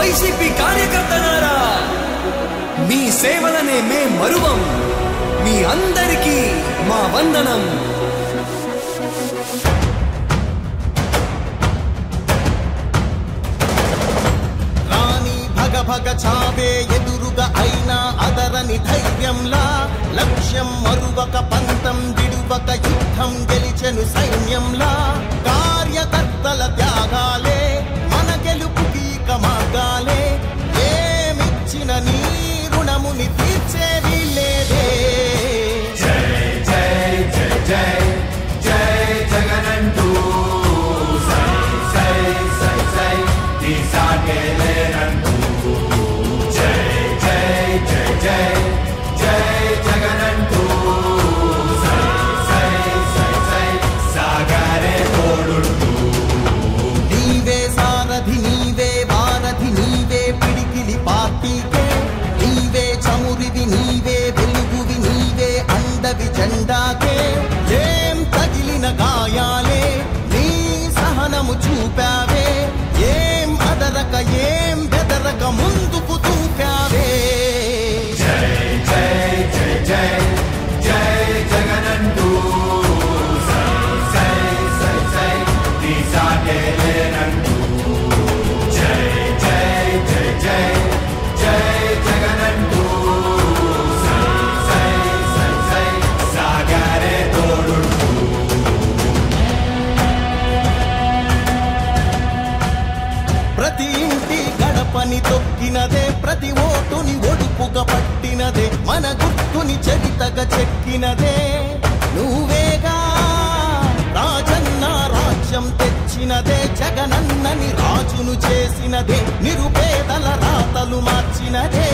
YCP కార్యకర్తలారా, మీ సేవలనే మే మరువం. మీ అందరికీ మా వందనం. రాణి భగ భగ చావే ఎదురుగా అయినా అదరని ధైర్యంలా, లక్ష్యం మరువక పంతం విడువక యుద్ధం గెలిచెను సైన్యంలా. కార్యకర్తల త్యాగాలే మన గెలుపుకి మార్గాలే, ఏమిచ్చిన నీ రుణముని తీర్చేది లేదే. జై జై జై జై జై జగనంటూ సై సై సై సై తీసాగేలేనంటూ. జై జై జై జై జై జగనంటూ సై సై సై సై సాగరే తోడుంటూ. నీవే సారథి నీవే వారధి నీవే పిడికిలి పార్టీకే, నీవే చమురివి నీవే వెలుగువి నీవే అండవి జెండాకే. ఏం తగిలిన గాయాలే నీ సహనము చూపావే, ఏం అదరక ఏం బెదరక ముందుకు చూపావే. జై జై జై జై జై జగనంటూ సై సై సై సై తీసాగేలేనంటూ. జై జై జై జై జై జగనంటూ సై సై సై సై సాగరే తోడుంటూ. ప్రతి ఇంటి గడపని తొక్కినదే, ప్రతి ఓటుని ఒడుపుగా పట్టినదే, మన గుర్తుని చరితగా చెక్కినదే నువ్వేగా. రాజన్న రాజ్యం తెచ్చినదే, జగనన్నని రాజును చేసినదే, నిరుపేదల రాతలు మార్చినదే.